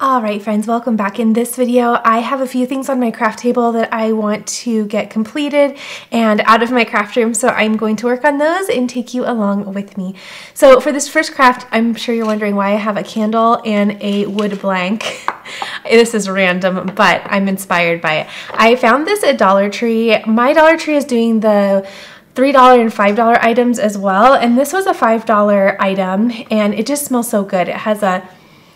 Alright friends, welcome back. In this video, I have a few things on my craft table that I want to get completed and out of my craft room, so I'm going to work on those and take you along with me. So for this first craft, I'm sure you're wondering why I have a candle and a wood blank. This is random, but I'm inspired by it. I found this at Dollar Tree. My Dollar Tree is doing the $3 and $5 items as well, and this was a $5 item, and it just smells so good. It has a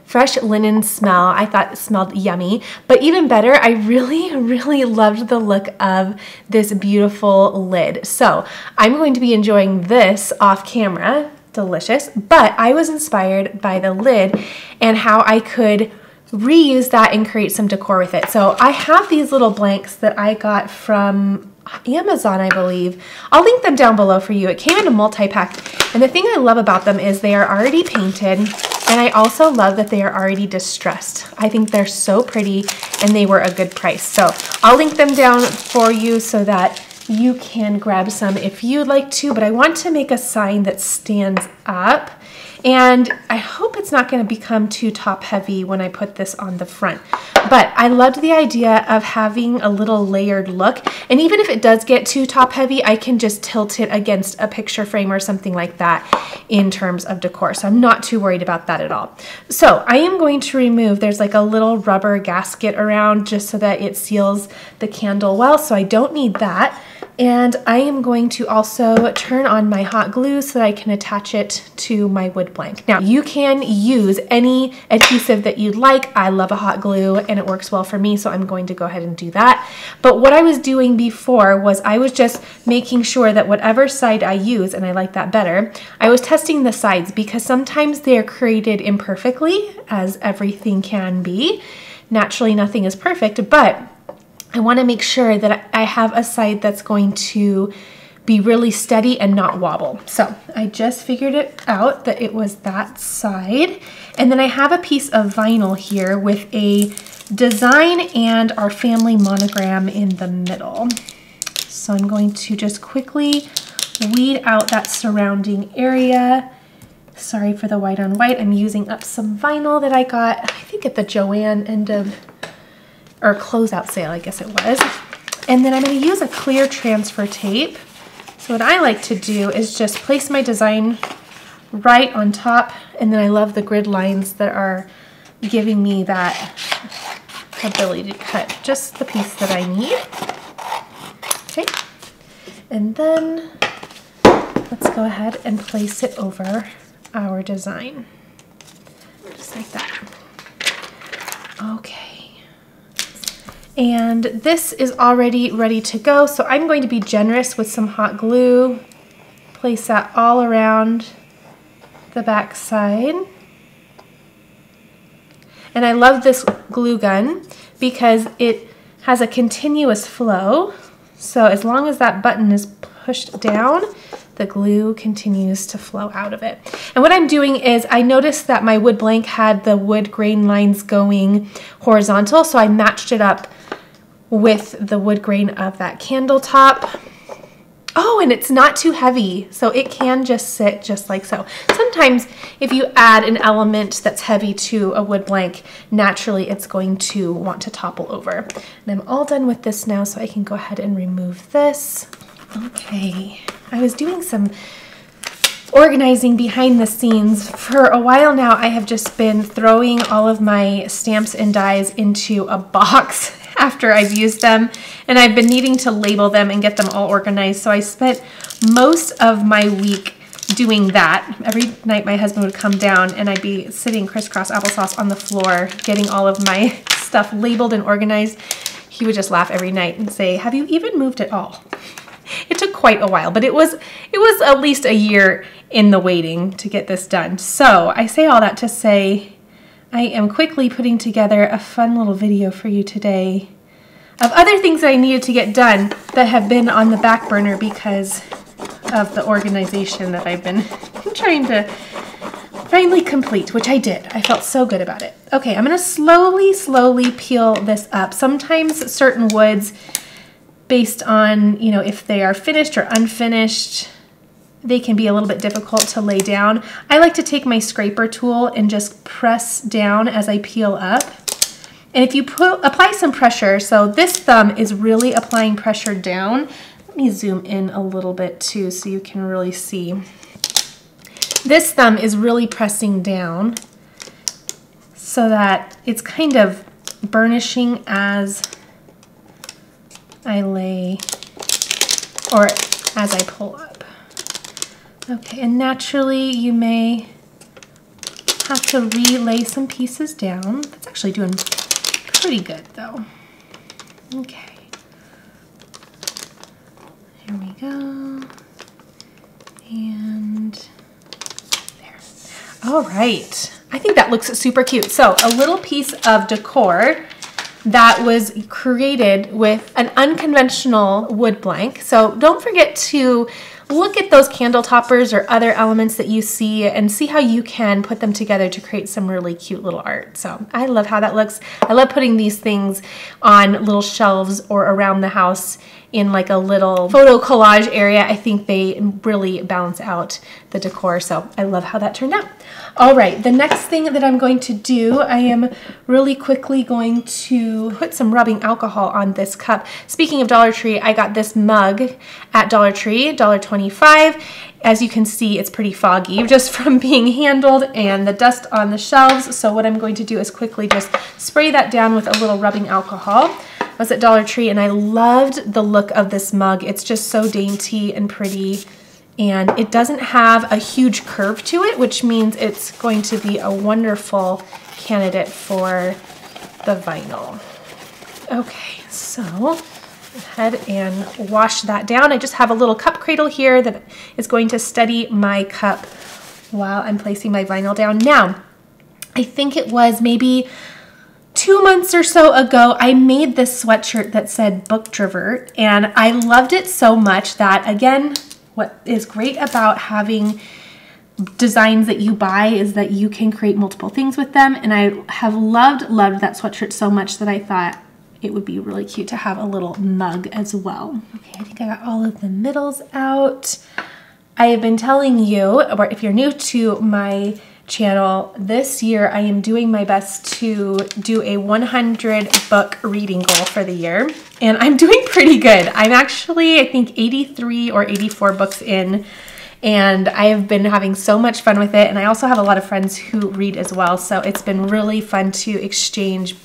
fresh linen smell. I thought it smelled yummy, but even better, I really loved the look of this beautiful lid. So I'm going to be enjoying this off camera, delicious, but I was inspired by the lid and how I could reuse that and create some decor with it. So I have these little blanks that I got from Amazon, I believe. I'll link them down below for you. It came in a multi-pack, and the thing I love about them is they are already painted, and I also love that they are already distressed. I think they're so pretty, and they were a good price. So I'll link them down for you so that you can grab some if you'd like to, but I want to make a sign that stands up, and I hope it's not going to become too top heavy when I put this on the front. But I loved the idea of having a little layered look, and even if it does get too top heavy, I can just tilt it against a picture frame or something like that in terms of decor. So I'm not too worried about that at all. So I am going to remove, there's like a little rubber gasket around just so that it seals the candle well, so I don't need that. And I am going to also turn on my hot glue so that I can attach it to my wood blank. Now, you can use any adhesive that you'd like. I love a hot glue and it works well for me, so I'm going to go ahead and do that. But what I was doing before was I was just making sure that whatever side I use, and I like that better, I was testing the sides because sometimes they're created imperfectly, as everything can be. Naturally, nothing is perfect, but I want to make sure that I have a side that's going to be really steady and not wobble. So I just figured it out that it was that side. And then I have a piece of vinyl here with a design and our family monogram in the middle. So I'm going to just quickly weed out that surrounding area. Sorry for the white on white. I'm using up some vinyl that I got, I think at the Joann end of or closeout sale, I guess it was. And then I'm going to use a clear transfer tape. So what I like to do is just place my design right on top, and then I love the grid lines that are giving me that ability to cut just the piece that I need. Okay, and then let's go ahead and place it over our design, just like that. Okay. And this is already ready to go, so I'm going to be generous with some hot glue. Place that all around the back side. And I love this glue gun because it has a continuous flow. So as long as that button is pushed down, the glue continues to flow out of it. And what I'm doing is I noticed that my wood blank had the wood grain lines going horizontal, so I matched it up with the wood grain of that candle top. Oh, and it's not too heavy, so it can just sit just like so. Sometimes if you add an element that's heavy to a wood blank, naturally it's going to want to topple over. And I'm all done with this now, so I can go ahead and remove this. Okay, I was doing some organizing behind the scenes. For a while now, I have just been throwing all of my stamps and dies into a box after I've used them, and I've been needing to label them and get them all organized. So I spent most of my week doing that. Every night my husband would come down and I'd be sitting crisscross applesauce on the floor getting all of my stuff labeled and organized. He would just laugh every night and say, "Have you even moved at all?" It took quite a while, but it was at least a year in the waiting to get this done. So I say all that to say I am quickly putting together a fun little video for you today of other things that I needed to get done that have been on the back burner because of the organization that I've been trying to finally complete, which I did. I felt so good about it. Okay, I'm going to slowly peel this up. Sometimes certain woods, based on, you know, if they are finished or unfinished, they can be a little bit difficult to lay down. I like to take my scraper tool and just press down as I peel up. And if you apply some pressure, so this thumb is really applying pressure down. Let me zoom in a little bit too so you can really see. This thumb is really pressing down so that it's kind of burnishing as I lay or as I pull up. Okay, and naturally you may have to relay some pieces down. That's actually doing pretty good though. Okay, here we go, and there. All right, I think that looks super cute. So a little piece of decor that was created with an unconventional wood blank. So don't forget to look at those candle toppers or other elements that you see and see how you can put them together to create some really cute little art. So I love how that looks. I love putting these things on little shelves or around the house in like a little photo collage area. I think they really balance out the decor. So I love how that turned out. All right, the next thing that I'm going to do, I am really quickly going to put some rubbing alcohol on this cup. Speaking of Dollar Tree, I got this mug at Dollar Tree, $1.25. As you can see, it's pretty foggy just from being handled and the dust on the shelves. So what I'm going to do is quickly just spray that down with a little rubbing alcohol. I was at Dollar Tree and I loved the look of this mug. It's just so dainty and pretty. And it doesn't have a huge curve to it, which means it's going to be a wonderful candidate for the vinyl. Okay, so go ahead and wash that down. I just have a little cup cradle here that is going to steady my cup while I'm placing my vinyl down. Now, I think it was maybe 2 months or so ago, I made this sweatshirt that said Book Travert, and I loved it so much that, again, what is great about having designs that you buy is that you can create multiple things with them. And I have loved that sweatshirt so much that I thought it would be really cute to have a little mug as well. Okay, I think I got all of the middles out. I have been telling you, or if you're new to my channel, this year I am doing my best to do a 100 book reading goal for the year, and I'm doing pretty good. I'm actually, I think, 83 or 84 books in, and I have been having so much fun with it. And I also have a lot of friends who read as well, so it's been really fun to exchange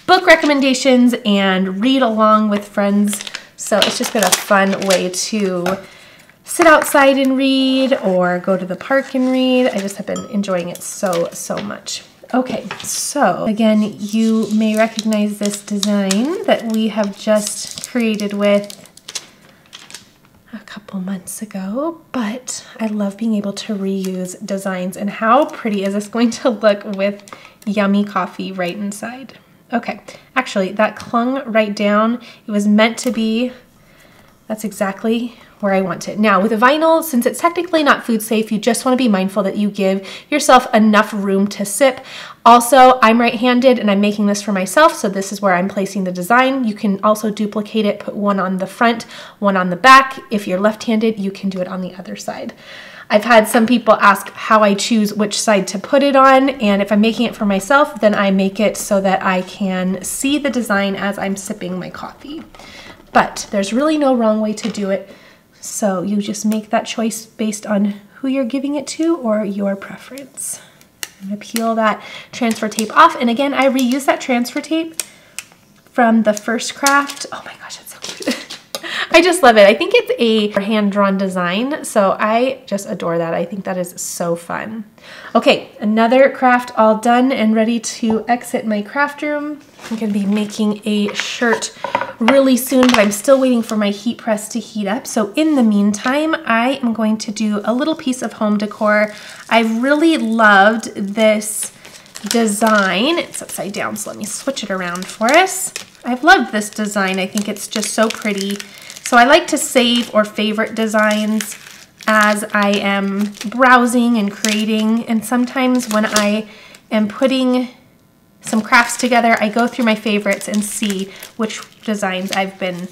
book recommendations and read along with friends. So it's just been a fun way to sit outside and read or go to the park and read. I just have been enjoying it so much. Okay, so again, you may recognize this design that we have just created with a couple months ago, but I love being able to reuse designs. And how pretty is this going to look with yummy coffee right inside? Okay, actually that clung right down. It was meant to be. That's exactly where I want it. Now with a vinyl, since it's technically not food safe, you just want to be mindful that you give yourself enough room to sip. Also, I'm right-handed and I'm making this for myself, so this is where I'm placing the design. You can also duplicate it, put one on the front, one on the back. If you're left-handed, you can do it on the other side. I've had some people ask how I choose which side to put it on, and if I'm making it for myself, then I make it so that I can see the design as I'm sipping my coffee. But there's really no wrong way to do it. So you just make that choice based on who you're giving it to or your preference. I'm gonna peel that transfer tape off. And again, I reuse that transfer tape from the first craft. Oh my gosh, it's so cute. I just love it. I think it's a hand-drawn design, so I just adore that. I think that is so fun. Okay, another craft all done and ready to exit my craft room. I'm gonna be making a shirt really soon, but I'm still waiting for my heat press to heat up. So in the meantime, I am going to do a little piece of home decor. I really loved this design. It's upside down, so let me switch it around for us. I've loved this design. I think it's just so pretty. So I like to save or favorite designs as I am browsing and creating. And sometimes when I am putting some crafts together, I go through my favorites and see which designs I've been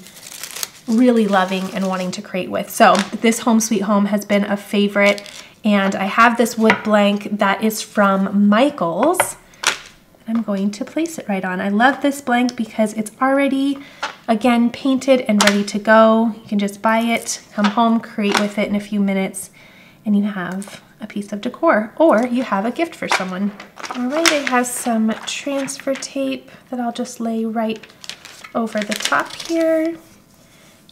really loving and wanting to create with. So this Home Sweet Home has been a favorite, and I have this wood blank that is from Michaels. I'm going to place it right on. I love this blank because it's already, again, painted and ready to go. You can just buy it, come home, create with it in a few minutes, and you have a piece of decor, or you have a gift for someone. All right, I have some transfer tape that I'll just lay right over the top here.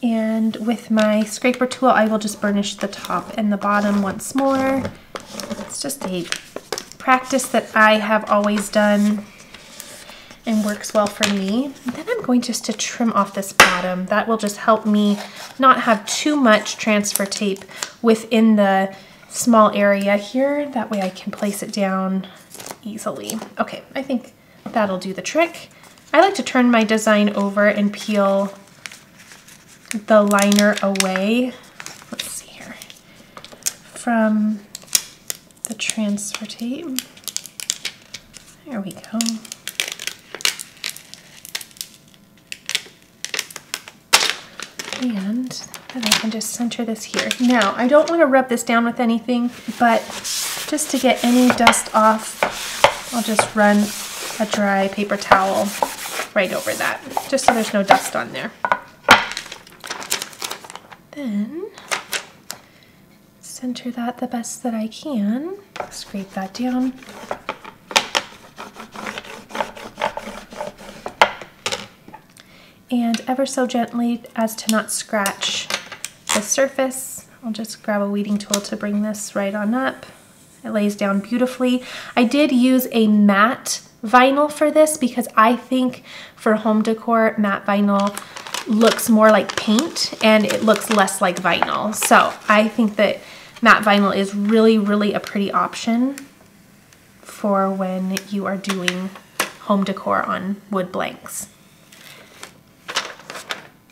And with my scraper tool, I will just burnish the top and the bottom once more. It's just a practice that I have always done and works well for me. And then I'm going just to trim off this bottom. That will just help me not have too much transfer tape within the small area here. That way I can place it down easily. Okay, I think that'll do the trick. I like to turn my design over and peel the liner away. Let's see here. From the transfer tape. There we go. And then I can just center this here. Now, I don't want to rub this down with anything, but just to get any dust off, I'll just run a dry paper towel right over that, just so there's no dust on there. Then center that the best that I can. Scrape that down. And ever so gently, as to not scratch the surface, I'll just grab a weeding tool to bring this right on up. It lays down beautifully. I did use a matte vinyl for this because I think for home decor, matte vinyl looks more like paint and it looks less like vinyl. So I think that matte vinyl is really, really a pretty option for when you are doing home decor on wood blanks.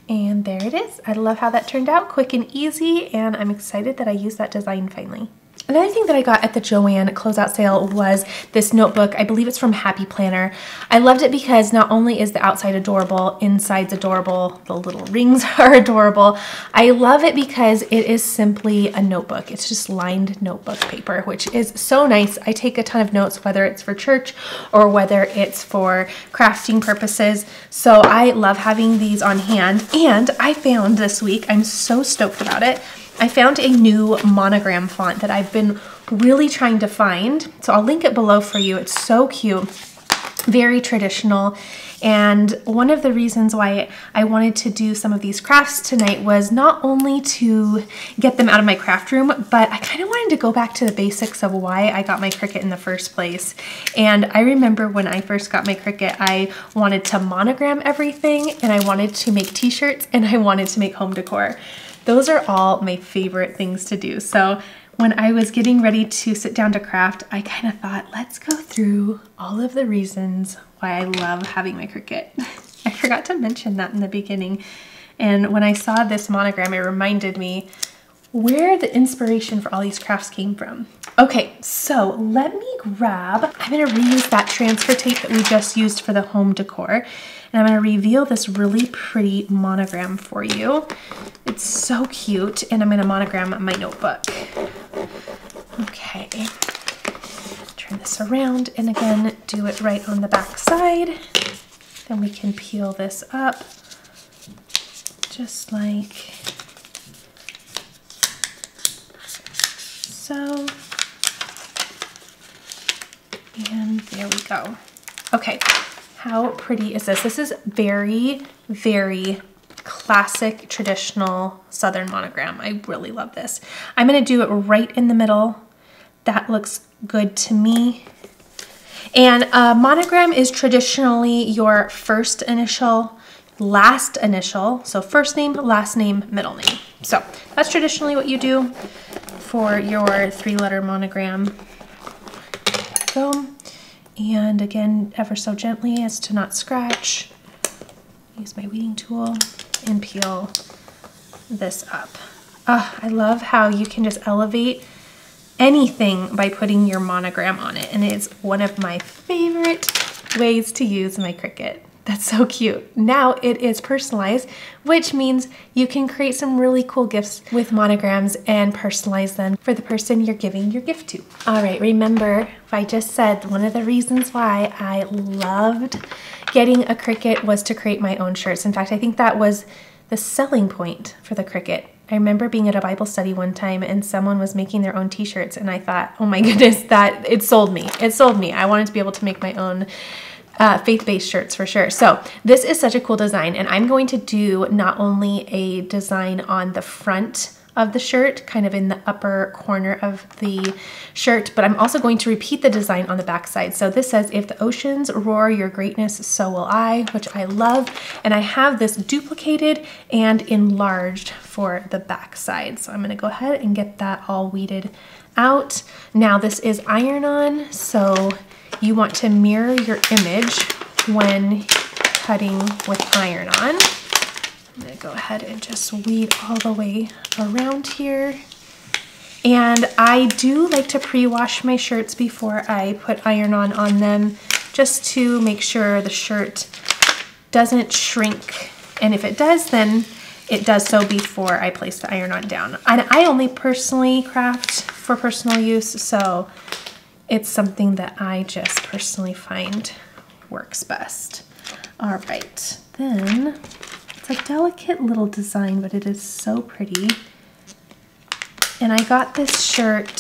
And there it is. I love how that turned out, quick and easy, and I'm excited that I used that design finally. Another thing that I got at the Joann closeout sale was this notebook. I believe it's from Happy Planner. I loved it because not only is the outside adorable, inside's adorable, the little rings are adorable. I love it because it is simply a notebook. It's just lined notebook paper, which is so nice. I take a ton of notes, whether it's for church or whether it's for crafting purposes. So I love having these on hand. And I found this week, I'm so stoked about it, I found a new Monogram font that I've been really trying to find. So I'll link it below for you. It's so cute, very traditional. And one of the reasons why I wanted to do some of these crafts tonight was not only to get them out of my craft room, but I kind of wanted to go back to the basics of why I got my Cricut in the first place. And I remember when I first got my Cricut, I wanted to monogram everything, and I wanted to make t-shirts, and I wanted to make home decor. Those are all my favorite things to do. So when I was getting ready to sit down to craft, I kind of thought, let's go through all of the reasons why I love having my Cricut. I forgot to mention that in the beginning. And when I saw this monogram, it reminded me where the inspiration for all these crafts came from. Okay, so let me grab, I'm gonna reuse that transfer tape that we just used for the home decor. And I'm gonna reveal this really pretty monogram for you. It's so cute, and I'm gonna monogram my notebook. Okay, turn this around, and again, do it right on the back side. Then we can peel this up, just like so. And there we go. Okay. How pretty is this? This is very, very classic, traditional Southern monogram. I really love this. I'm gonna do it right in the middle. That looks good to me. And a monogram is traditionally your first initial, last initial. So first name, last name, middle name. So that's traditionally what you do for your 3-letter monogram. There we go. And again, ever so gently as to not scratch. Use my weeding tool and peel this up. I love how you can just elevate anything by putting your monogram on it. And it is one of my favorite ways to use my Cricut. That's so cute. Now it is personalized, which means you can create some really cool gifts with monograms and personalize them for the person you're giving your gift to. All right, remember, I just said one of the reasons why I loved getting a Cricut was to create my own shirts. In fact, I think that was the selling point for the Cricut. I remember being at a Bible study one time and someone was making their own t-shirts and I thought, oh my goodness, that it sold me. It sold me. I wanted to be able to make my own faith-based shirts for sure. So this is such a cool design, and I'm going to do not only a design on the front of the shirt, kind of in the upper corner of the shirt, but I'm also going to repeat the design on the back side. So this says, if the oceans roar your greatness, so will I, which I love. And I have this duplicated and enlarged for the back side. So I'm gonna go ahead and get that all weeded out. Now this is iron-on, so you want to mirror your image when cutting with iron-on. I'm gonna go ahead and just weed all the way around here. And I do like to pre-wash my shirts before I put iron-on on them, just to make sure the shirt doesn't shrink. And if it does, then it does so before I place the iron-on down. And I only personally craft for personal use, so it's something that I just personally find works best. All right, then it's a delicate little design, but it is so pretty. And I got this shirt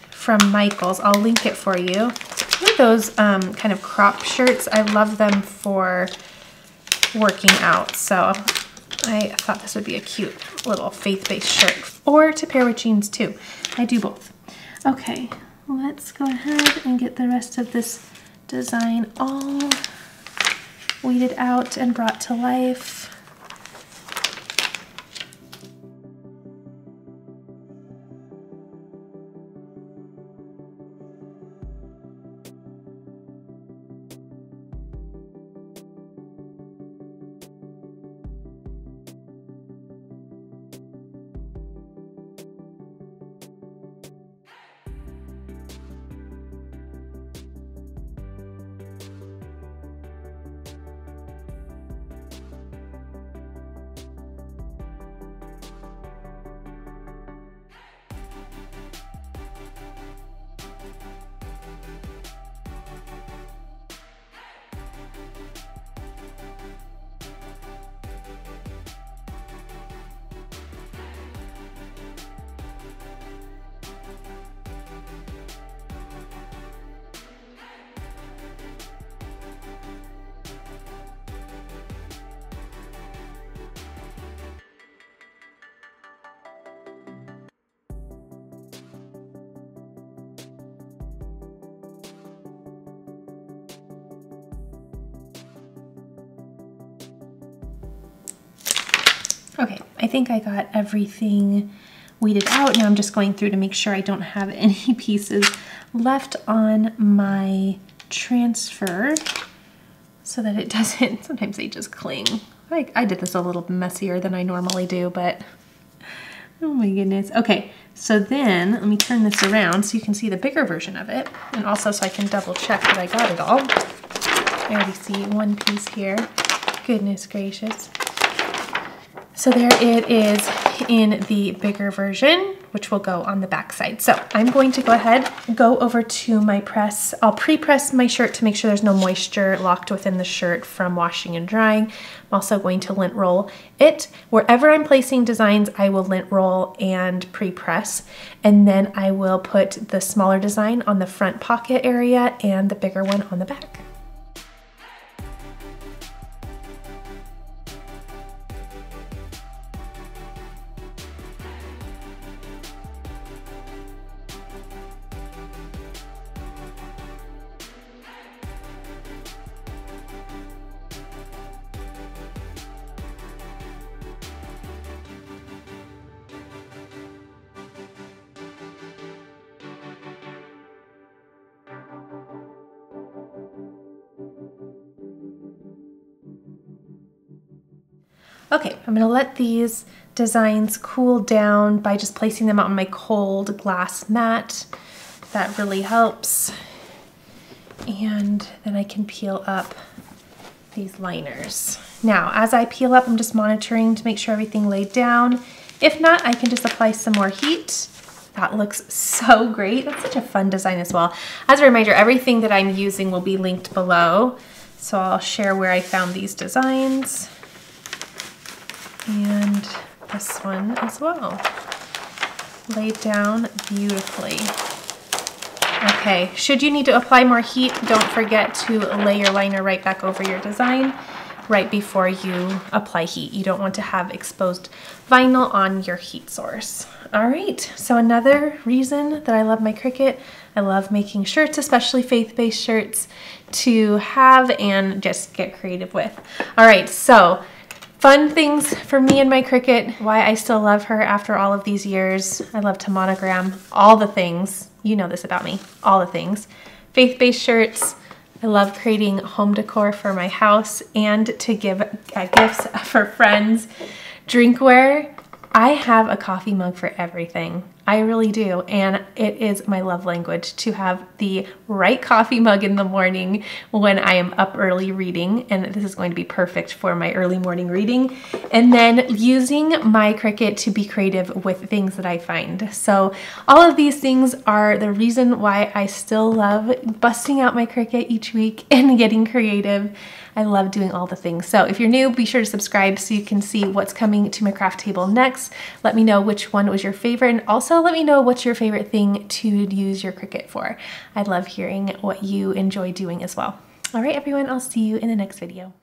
from Michael's. I'll link it for you. One of those kind of crop shirts. I love them for working out. So I thought this would be a cute little faith-based shirt, or to pair with jeans too. I do both. Okay. Let's go ahead and get the rest of this design all weeded out and brought to life. Okay, I think I got everything weeded out. Now I'm just going through to make sure I don't have any pieces left on my transfer so that it doesn't, sometimes they just cling. I did this a little messier than I normally do, but oh my goodness. Okay, so then let me turn this around so you can see the bigger version of it, and also so I can double check that I got it all. I already see one piece here. Goodness gracious. So there it is in the bigger version, which will go on the back side. So I'm going to go ahead and go over to my press. I'll pre-press my shirt to make sure there's no moisture locked within the shirt from washing and drying. I'm also going to lint roll it. Wherever I'm placing designs, I will lint roll and pre-press. And then I will put the smaller design on the front pocket area and the bigger one on the back. Okay, I'm gonna let these designs cool down by just placing them out on my cold glass mat. That really helps. And then I can peel up these liners. Now, as I peel up, I'm just monitoring to make sure everything laid down. If not, I can just apply some more heat. That looks so great. That's such a fun design as well. As a reminder, everything that I'm using will be linked below. So I'll share where I found these designs and this one as well. Laid down beautifully. Okay, should you need to apply more heat, don't forget to lay your liner right back over your design right before you apply heat. You don't want to have exposed vinyl on your heat source. All right, so another reason that I love my Cricut, I love making shirts, especially faith-based shirts, to have and just get creative with. All right, so fun things for me and my Cricut, why I still love her after all of these years. I love to monogram, all the things. You know this about me, all the things. Faith-based shirts. I love creating home decor for my house and to give gifts for friends. Drinkware. I have a coffee mug for everything. I really do, and it is my love language to have the right coffee mug in the morning when I am up early reading, and this is going to be perfect for my early morning reading, and then using my Cricut to be creative with things that I find. So all of these things are the reason why I still love busting out my Cricut each week and getting creative. I love doing all the things. So if you're new, be sure to subscribe so you can see what's coming to my craft table next. Let me know which one was your favorite, and also let me know what's your favorite thing to use your Cricut for. I love hearing what you enjoy doing as well. All right, everyone, I'll see you in the next video.